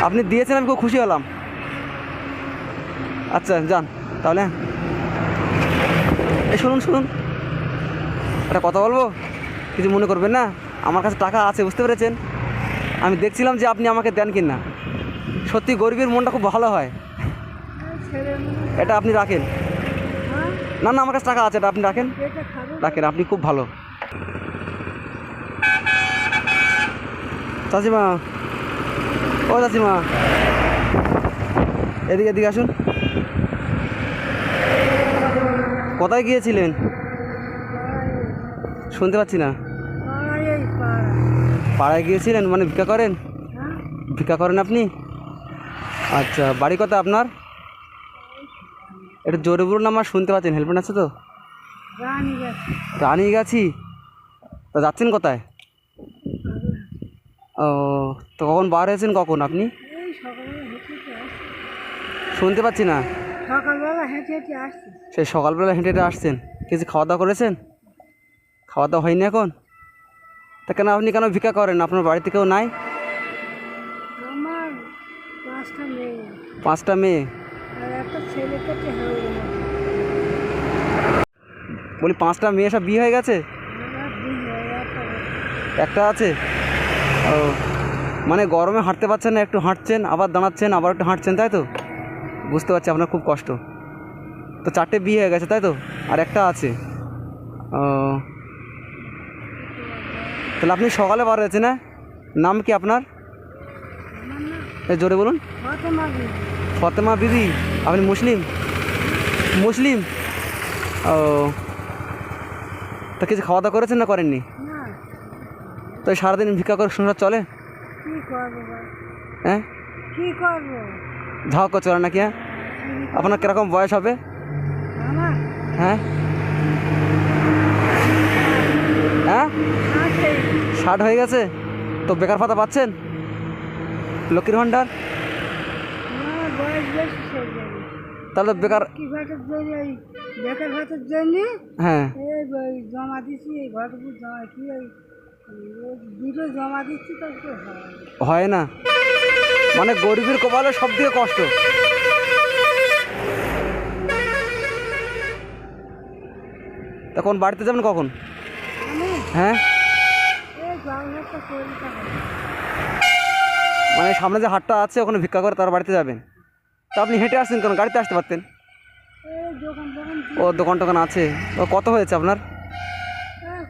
আপনি দিয়েছেন, আমি খুব খুশি হলাম। আচ্ছা যান তাহলে। এই শুনুন শুনুন, একটা কথা বলবো, কিছু মনে করবেন না। আমার কাছে টাকা আছে, বুঝতে পেরেছেন? আমি দেখছিলাম যে আপনি আমাকে দেন কিনা। সত্যি গরিবের মনটা খুব ভালো হয়। এটা আপনি রাখেন। না না, আমার কাছে টাকা আছে, এটা আপনি রাখেন। রাখেন, আপনি খুব ভালো। চাচিমা, ও চাচিমা, এদিকে এদিকে আসুন। কোথায় গিয়েছিলেন? শুনতে পাচ্ছি না। পাড়ায় গিয়েছিলেন মানে ভিক্ষা করেন? ভিক্ষা করেন আপনি? আচ্ছা, বাড়ি কোথায় আপনার? এটা জোরে বলুন, আমার শুনতে পাচ্ছেন, হেল্পেন আছে তো? রানীগাছি। তা যাচ্ছেন কোথায়? ও, তো কখন বার হয়েছেন, কখন আপনি? শুনতে পাচ্ছি না। সকালবেলা হেঁটে হেঁটে আসছি। সেই সকালবেলা হেঁটে হেঁটে আসছেন? কিছু খাওয়া দাওয়া করেছেন? খাওয়া দাওয়া হয়নি এখন? তা কেন আপনি কেন ভিক্ষা করেন? আপনার বাড়িতে কেউ নাই? আমার 5টা মেয়ে 5টা মেয়ে? আর একটা ছেলে পেটে হয়ে গেল। বলি 5টা মেয়ে সব বিয়ে হয়ে গেছে? আমার বিয়ে একটা আছে? ও, মানে গরমে হাঁটতে পারছেন না, একটু হাঁটছেন আবার দাঁড়াচ্ছেন আবার একটু হাঁটছেন, তাই তো? বুঝতে পারছি আপনার খুব কষ্ট। তো 4টে বিয়ে হয়ে গেছে, তাই তো? আর একটা আছে। ও, তাহলে আপনি সকালে বার হয়েছেন? না, নাম কি আপনার? জোরে বলুন। ফতেমা বিবি। আপনি মুসলিম? মুসলিম। ও, তা কিছু খাওয়া দাওয়া করেছেন না করেননি? তো সারাদিন ভিক্ষা করে সংসার চলে? হ্যাঁ, কি করবো? ধাওয়া করে চলে নাকি? হ্যাঁ, আপনার কীরকম বয়স হবে? আমার হ্যাঁ হ্যাঁ, 60 হয়ে গেছে। তো বেকার ভাতা পাচ্ছেন? লক্ষ্মীর ভাণ্ডার? আমার বয়স বেশি সেই জন্য। তাহলে বেকার। কি ভাতের জন্য, এই বেকার ভাতের জন্য হ্যাঁ, এই জমা দিচ্ছি, এই ঘরটুকু জমা কি ওই দুটো জমা দিচ্ছি তো একটু হয়। হয় না? মানে গরিবের কপালে সব থেকে কষ্ট। তখন বাড়িতে যাবেন কখন? আমি হ্যাঁ, এই ব্যবহারটা করি তখন। মানে সামনে যে হাটটা আছে ওখানে ভিক্ষা করে তার বাড়িতে যাবেন। তা আপনি হেঁটে আসছেন কেন? গাড়িতে আসতে পারতেন। এই দোকান দোকান ও, দোকান টোকান আছে। ও, কত হয়েছে আপনার?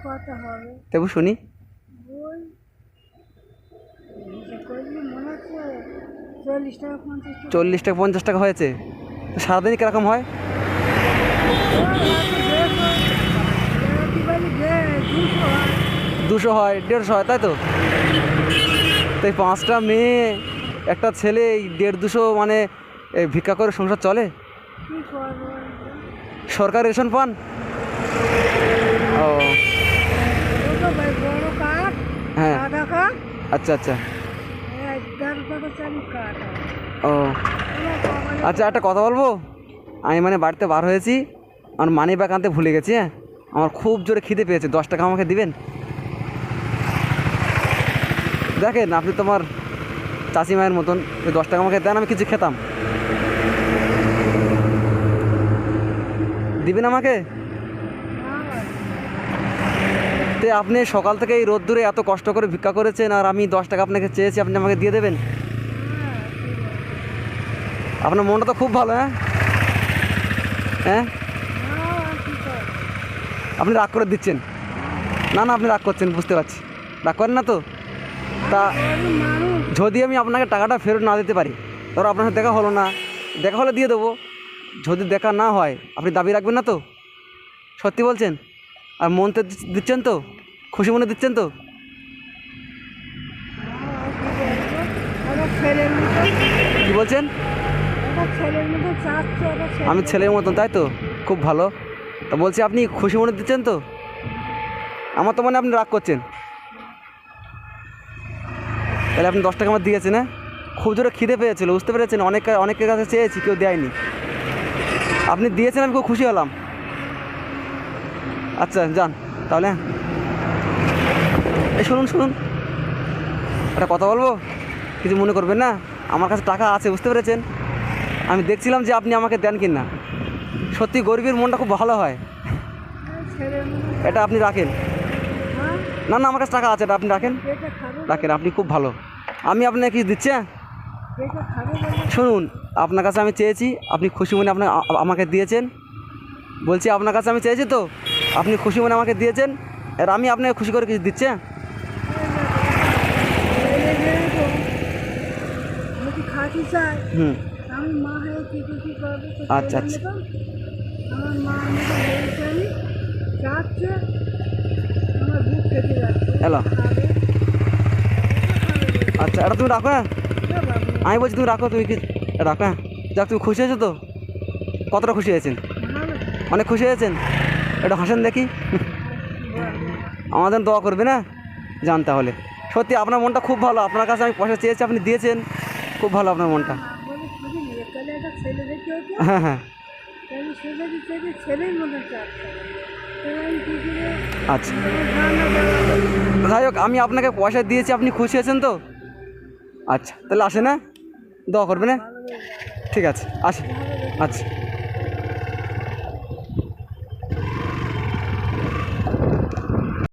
কত হবে তবু শুনি। ওই হিসাব করলে মনে হচ্ছে 40 টাকা 50 টাকা। 40 টাকা 50 টাকা হয়েছে? তো সারাদিনই কীরকম হয়? 200 হয়, 150 হয়, তাই তো? তো এই 5টা মেয়ে একটা ছেলে, এই 150 মানে এই ভিক্ষা করে সংসার চলে? কি করবো? সরকারি রেশন পান? ও, বড় কাঠ, হ্যাঁ, সাদা কাঠ, আচ্ছা আচ্ছা। 10 টাকা 40 কাঠ। ও, আচ্ছা, একটা কথা বলবো। আমি মানে বাড়িতে বার হয়েছি, আমার মানি ব্যাগ আনতে ভুলে গেছি। হ্যাঁ, আমার খুব জোরে খিদে পেয়েছে, 10 টাকা আমাকে দিবেন? দেখেন, আপনি তোমার চাচি মায়ের মতন, 10 টাকা আমাকে দেন, আমি কিছু খেতাম। দিবেন আমাকে? তো আপনি সকাল থেকে এই রোদ্দুরে এত কষ্ট করে ভিক্ষা করেছেন, আর আমি 10 টাকা আপনাকে চেয়েছি, আপনি আমাকে দিয়ে দেবেন? আপনার মনটা তো খুব ভালো। হ্যাঁ হ্যাঁ, আপনি রাগ করে দিচ্ছেন। না না, আপনি রাগ করছেন, বুঝতে পারছি। রাগ করেন না তো? তা যদি আমি আপনাকে টাকাটা ফেরত না দিতে পারি, ধরো আপনার সাথে দেখা হলো না, দেখা হলে দিয়ে দেবো। যদি দেখা না হয়, আপনি দাবি রাখবেন না তো? সত্যি বলছেন? আর মনতে দিচ্ছেন তো? খুশি মনে দিচ্ছেন তো? কি বলছেন? আমি ছেলের মতন, তাই তো? খুব ভালো। তা বলছি, আপনি খুশি মনে দিচ্ছেন তো? আমার তো মনে হয় আপনি রাগ করছেন। তাহলে আপনি 10 টাকা আমার দিয়েছেন? হ্যাঁ, খুব জোরে খিদে পেয়েছিল, বুঝতে পেরেছেন? অনেকের কাছে চেয়েছি, কেউ দেয়নি। আপনি দিয়েছেন, আমি খুব খুশি হলাম। আচ্ছা যান তাহলে। এই শুনুন শুনুন, একটা কথা বলবো, কিছু মনে করবেন না। আমার কাছে টাকা আছে, বুঝতে পেরেছেন? আমি দেখছিলাম যে আপনি আমাকে দেন কি না। সত্যি গরিবের মনটা খুব ভালো হয়। ছেলে মনে এটা আপনি রাখেন। হ্যাঁ না না, আমার কাছে টাকা আছে, এটা আপনি রাখেন। পেটে খাবে রাখেন, আপনি খুব ভালো। আমি আপনাকে কিছু দিচ্ছি, হ্যাঁ? পেটে খাবে বলে শুনুন, আপনার কাছে আমি চেয়েছি, আপনি খুশি মনে আমাকে দিয়েছেন। বলছি আপনার কাছে আমি চেয়েছি তো, আপনি খুশি মনে আমাকে দিয়েছেন। আর আমি আপনাকে খুশি করে কিছু দিচ্ছি, হ্যাঁ? যদি খাতি চাই হুম। আমি মা হয়ে কি করবো তো আচ্ছা, ছেলে আচ্ছা। নেবো। আমার মা আমাকে বলছে আমি যাচ্ছে আমার বুক কেটে যাচ্ছে হ্যালো। খাবে আচ্ছা, এটা তুমি রাখো, হ্যাঁ? বাবু আমি বলছি তুমি রাখো, তুমি কি রাখো, হ্যাঁ? যাক, তুমি খুশি হয়েছো তো? কতটা খুশি হয়েছেন? ভালো অনেক খুশি হয়েছেন? এটা হাসেন দেখি। আমাদের দোয়া করবে না জান। তাহলে সত্যি আপনার মনটা খুব ভালো। আপনার কাছে আমি পয়সা চেয়েছি, আপনি দিয়েছেন। খুব ভালো আপনার মনটা। বলে খুবই নিয়ে তাহলে একটা ছেলে দেখতে হতো হ্যাঁ হ্যাঁ। তাহলে সেটা দিচ্ছে যে ছেলের মনে চাচ্ছে তাহলে আমি কী করে আচ্ছা, ধারণা দেওয়া যাই হোক, আমি আপনাকে পয়সা দিয়েছি, আপনি খুশি হয়েছেন তো? আচ্ছা, তাহলে আসেন, হ্যাঁ? দোয়া করবেন, হ্যাঁ? ঠিক আছে, আসি। আচ্ছা।